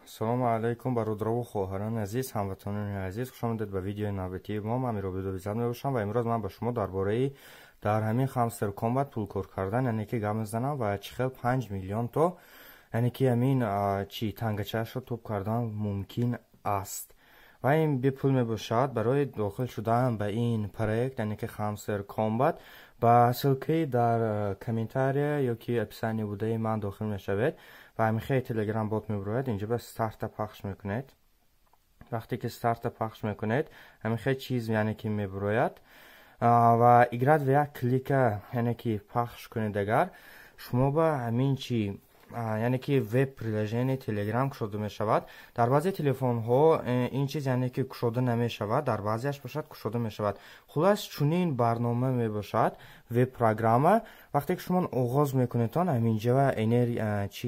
Салому алейкум бародарову хоҳарани азиз, ҳамватанони азиз, хуш омадед ба видеои навбатии мо. Ман Миробидовизад мебошам ва имрӯз ман ба шумо дар бораи дар ҳамин Hamster Combat пулкор кардан яъне ки гап мезанам ва чӣ хел 5 миллион то яъне ки ҳамин чи тангачаашро топ кардан мумкин аст. ва ин бепул мебошад барои дохил шудан ба ин проект яъне ки Hamster Combat ба ссилкаи дар комментария ё ки описание будаи ман дохил мешавед ва ҳамихе телеграм бот мебурояд. Инҷа ба старта пахш мекунед. вақте ки старта пахш мекунед ҳамихе чиз яъне ки мебурояд ва иград ва як клика яъне ки пахш кунед. агар шумо ба ҳамин чи яъне ки веб приложение телеграм кушода мешавад. дар баъзе телефонҳо ин чиз яъне ки кушода намешавад, дар баъзеаш бошад кушода мешавад. хулас чунин барнома мебошад веб программа. вақте ки шумо оғоз мекунедтон ҳаминҷа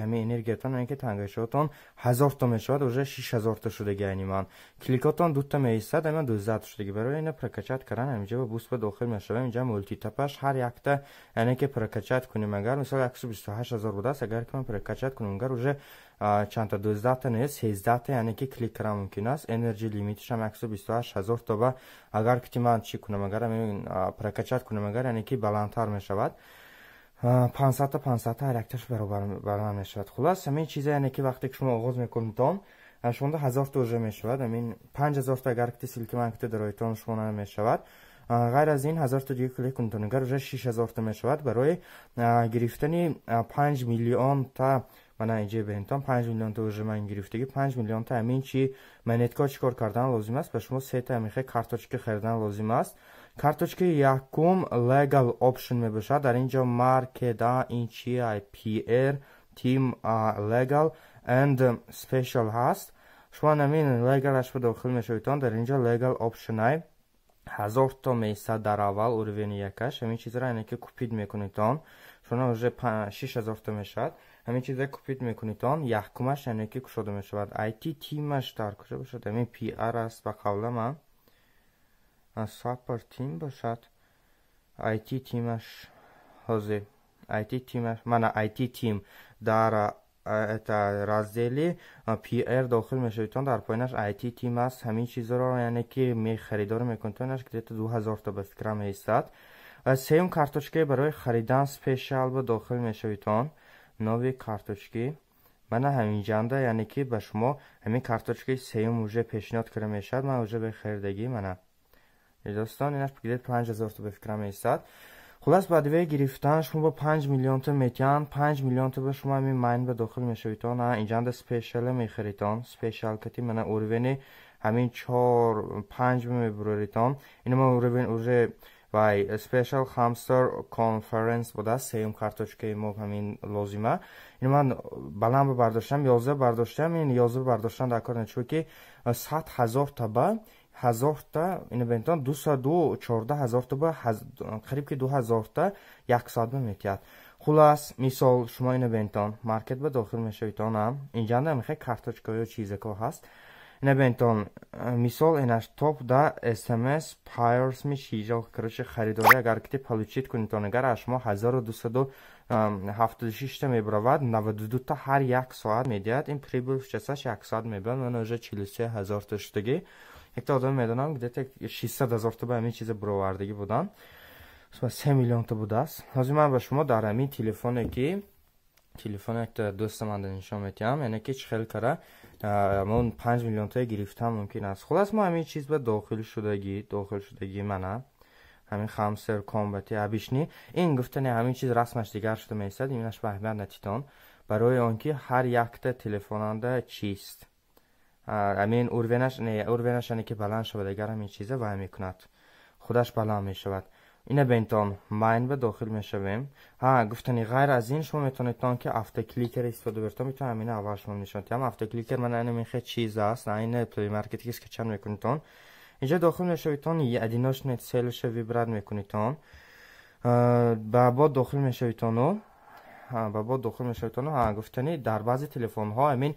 ҳамин энергиятон яъне ки тангашотон 1000 то мешавад, уже 6000 то шудаги айни ман. кликотон дута меистад, айман 12 то шудаги. барои ина прокачат кардан ҳаминҷа ба буст ба дохил мешавем. инҷа мултитапаш ҳар якта яъне ки прокачат кунем. агар мисол 128000 будааст, агар ки ман прокачат кунем, агар уже чанда 12 та не 13 та яъне ки клик кардан мумкин аст. энерджи лимитиш ҳам 128000 то ба агар ки ман чӣ кунам, агар ҳамин прокачат кунам, агар яъне ки баландтар мешавад 500 та ҳар якташ баробар мешавад. хулас ҳамин чиза яъне ки вақте ки шумо оғоз мекунедон шумода 1000 то уже мешавад. ҳамин 5000 та агар ки силки ман ките дароитон шумо намешавад. غیر از این 1000 تا دیگه کلیک کنید اگر уже 6000 تا میشود. برای گرفتن 5 میلیون تا من اینجا بهتون 5 میلیون تا уже من گرفتگی 5 میلیون تا همین چی монетка چیکار کردن لازم است. به شما سه تا میخه کارتوچka خریدن لازم است. کارتوچka یکم legal option میباشد. در اینجا market این چی IPR team legal and special هست. شما همین legalش به داخل میشویتون. در اینجا legal option های 1000 تا میسد در اول اوروین یکش. همین چیز را که کپید میکنیدون شما уже 6000 تا میشد. همین چیز را کپید میکنیدون یکمش یعنی که کشوده میشود. IT تیمش در کجا باشد؟ همین PR است به قول من ساپورت تیم باشد. IT تیمش حاضر IT تیمش من IT تیم در раздели PR дохил мешавитон. дар поинаш IT тим аст. ҳамин чизро яъне ки мехаридор мекунедонаш где-то 2000 та ба фикрам меистад. сеюм карточкаи барои харидан спешиал ба дохил мешавитон. нови карточки мана ҳаминҷанда яъне ки ба шумо ҳамин карточкаи сеюм уже пешниҳод карда мешавад. ман уже бехаридаги мана достон инаш где-то 5000 та ба фикрам меистад. خلاص بعد وی گرفتن شما با 5 میلیون تا میتیان 5 میلیون تا به شما همین ماین به داخل میشویتون. اینجا ده سپیشال میخریتون. سپیشال کتی من اوروینی همین 4 5 میبریتون. اینو من اوروین اوره وای سپیشال هامستر کانفرنس بوده. سیم کارتوچکای ما همین لازمه. اینو من بالام برداشتم 11 برداشتم. این 11 برداشتن در کار نشد که 7000 تا با 1000 تا اینو بنتون 214,000 تا با قریب که 2000 تا 100 میتیاد. خلاص مثال شما اینو بنتون مارکت به داخل میشویتون هم اینجا نمیخواد کارتوچکا یا چیزی که هست. اینو بنتون مثال اینش топ да SMS Pires میشه короче خریداری اگر که получить کنیتون اگر شما 1276 تا میبرود 92 تا هر یک ساعت میدید. این پریبل چساش 1 ساعت میبرد. من уже 43000 تا شدگی یک تا آدم میدونم где-то 600,000 تا به همین چیز برآوردگی بودن. 3 میلیون تا بوده است. حاضر من به شما در همین تلفنی که تلفن یک دوست من نشون میدم یعنی که چه خیلی کاره من 5 میلیون تا گرفتم ممکن است. خلاص ما همین چیز به داخل شدگی منه همین Hamster Combat ابیشنی این گفتن همین چیز رسمش دیگر شده میسد. اینش به اهمیت نتیتون برای آنکه هر یک تا تلفننده چیست امین اورونش یعنی که بلند شود اگر همین چیزه وای میکند خودش بلند میشود. اینه بینتون ماین به داخل میشویم. گفتنی غیر از این شما میتونید که افته کلیکر استفاده برتون میتونم همین اول شما نشون بدم. افته کلیکر من اینو میخواد چیز است این پلی مارکتی که چند میکنیدون اینجا داخل میشویدون ادیناش نت سیلش ویبراد میکنیدون بعد داخل میشویدون گفتنی در بعضی تلفن ها همین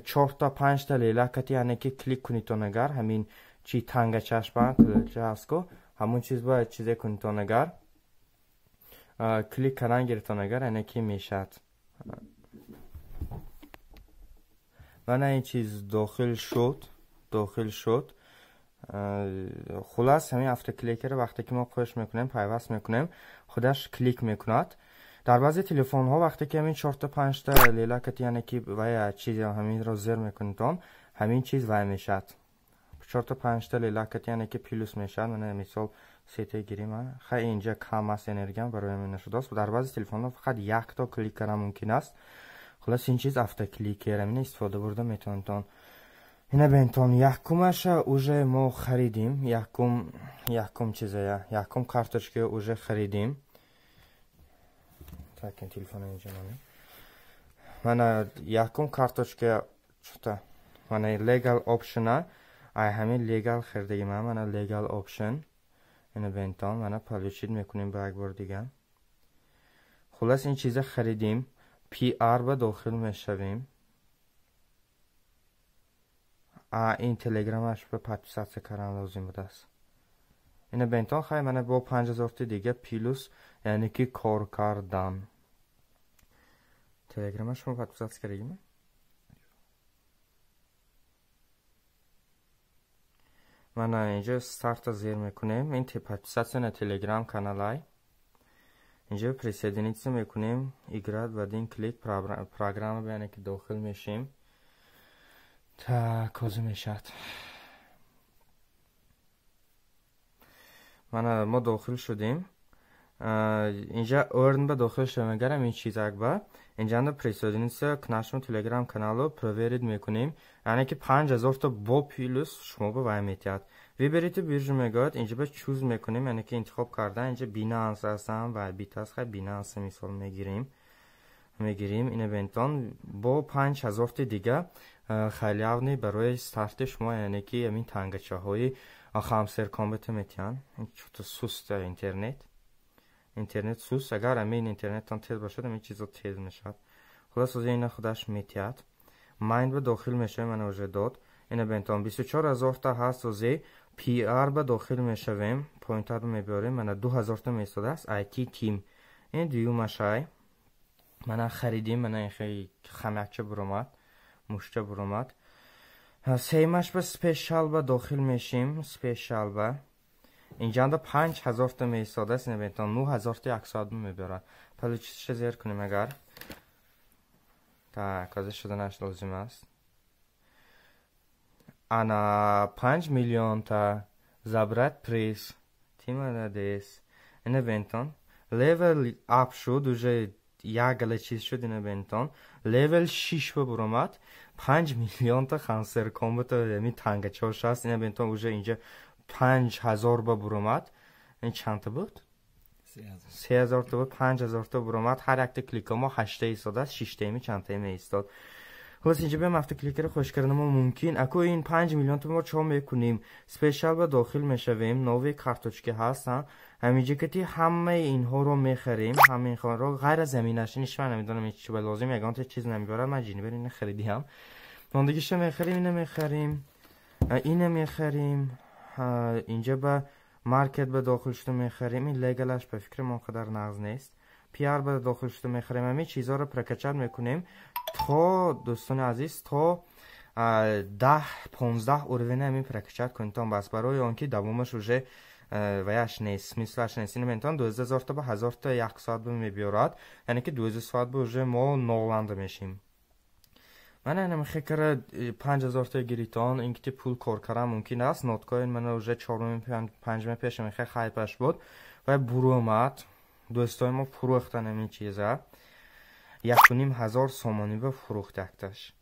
4 تا 5 تا لیلاکتی یعنی که کلیک کنیتون اگر همین چی تنگ چشم کلیک هستکو همون چیز باید چیزی کنیتون اگر کلیک کردن گرفتون اگر یعنی که میشد مانا این چیز داخل شد. خلاص همین автокликер وقتی که ما پوش میکنیم پیوست میکنیم خودش کلیک میکند. در بعضی تلفن ها وقتی که همین 4 تا 5 تا لیلاکت یعنی که وای چیزی همین رو زیر میکنید همین چیز وای میشد. 4 تا 5 تا لیلاکت یعنی که پلوس میشد. من مثال سیتی گیریم خیلی اینجا کم است انرژیم برای من نشده است. در بعضی تلفن ها فقط یک تا کلیک کردن ممکن است. خلاص این چیز автокликер همین استفاده برده میتونید. اینه بینتون یکمش اوجه ما خریدیم. یکم چیزه یکم کارتوچکه اوجه خریدیم. تاکن تلفن اینجا من یکم کارتوچکه چطور من legal option ای همین legal خریدیم. من legal option اینه بینتون من پالیشید میکنیم با یک بار دیگه. خلاص این چیزه خریدیم. PR به داخل میشویم. این تلگرامش به پادپیسات کردن لازم بود است. اینه بینتون خیلی من با 5000 دیگه پلوس یعنی که کار کردن. تلگرامش رو پادپیسات کردیم. من اینجا استارت زیر میکنیم. این پادپیسات نه تلگرام کانالای. اینجا پریسیدنیت میکنیم. ایگراد بعد این کلیک پروگرام یعنی که داخل میشیم. تا کازو میشد. ما داخل شدیم. اینجا earn به داخل شدیم. اگر این چیز اگه اینجا اند پریسیدنیت کناشون تلگرام کانالو پروورید میکنیم. یعنی که 5000 تا با پلوس شما به وای میتید. ویبریت بیرج میگاد اینجا به چوز میکنیم. یعنی که انتخاب کردن اینجا بینانس هستم و بیتاس خیلی بینانس مثال میگیریم. اینه بینتون با 5000 دیگه خیلی اونی برای استارت شما یعنی که همین تنگچه های خامسر کامبت میتین. این چطور سوست اینترنت سوست. اگر همین اینترنت تان تیز باشد همین چیزا تیز میشد. خلاص از این خودش میتید. مایند به داخل میشه. من اوجه داد. اینه بینتون 24000 تا هست از PR به داخل میشویم. پوینتر رو میبریم. من 2000 تا میساده است. IT تیم این دیو مشای من خریدیم. من خیلی خمکچه برامد مشته برامد. سیمش به سپیشال به داخل میشیم. سپیشال به اینجا دا 5000 تا میساده است. نبینتان 9000 تا 100 میبرد. پلی چیزش زیر کنیم اگر تا کازه شده نش لازم است. انا 5 میلیون تا زبرت پریس تیم دیس. اینه بینتان لیول اپ شد. اوجه یک گله چیز شد. اینه بینتان لیول 6 به برامد. 5 میلیون تا خانسر کامبت یعنی تنگ چاش هست. اینه بینتان اوجه اینجا 5000 به برامد. این چند تا بود؟ 3000 تا بود. 5000 تا برامد. هر یک تا کلیک ما 8 ایستاد است. 6 تایمی چند تایمی ایستاد. خلاص اینجا بیم автокликер خوش کردن ما ممکن اکو این 5 میلیون تا ما چا میکنیم. سپیشال به داخل میشویم. نوی کارتوچکه هستن. همینجا که همه اینها رو میخریم. همه اینها رو غیر از زمینش نشون نمیدونم این چی لازم یگان تا چیز نمیبره. من جینی برین خریدیم. اون دیگه شو میخریم. اینو میخریم. اینجا به مارکت به داخل شده میخریم. این لگلش به فکر من قدر نغز نیست. PR به داخل شده میخریم. همین چیزها رو پرکچر میکنیم تا دوستان عزیز تا 10-15 اوروین همین پرکچر کنید تا بس برای آنکه دوامش روشه ویش نیست مثلش نیست. این منتان 2000 تا به 1000 تا 1 ساعت به میبیارد. یعنی که 2000 ساعت به روشه ما نولند میشیم. من اینم خیلی 5000 تا گریتان این که پول کار کردم ممکن است. نوت کوین من روشه 4-5 پیش خیلی خیپش بود و برو اومد. دوستای ما فروختن این چیزه 1500 سومانی به فروختکتش.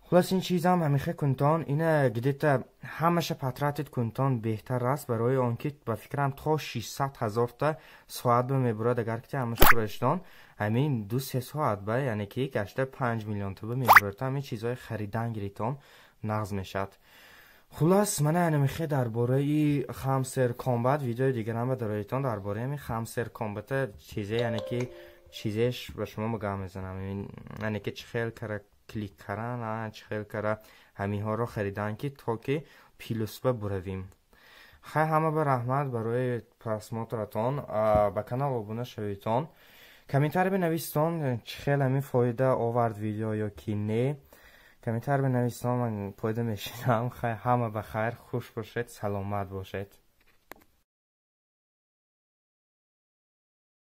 خلاص این چیز هم همیشه کنتان اینه گدیت همشه پتراتت کنتان بهتر است برای آنکه با فکرم تا 600,000 تا ساعت به میبرد. اگر که همشه پرشتان همین 2-3 ساعت به یعنی که گشته 5 میلیون تا به میبرد. همین چیزهای خریدن گریتان نغز میشد. خلاص من همیشه درباره خامسر کامبت ویدیو دیگه هم برایتان درباره همین خامسر کامبت چیزه یعنی که چیزش به شما مگه میزنم. یعنی که چه خیلی کرده کلیک کردن چه خیلی کرده همین ها رو خریدن که تا که پیلوس برویم. خیلی همه به رحمت برای پرسماترتان به کانال ابونه شویتان. کامنتر بنویستان چه خیلی همین فایده آورد ویدیو یا کی نه. کمیتر بنویسم من پایده میشینم. همه بخیر، خوش باشید، سلامت باشید.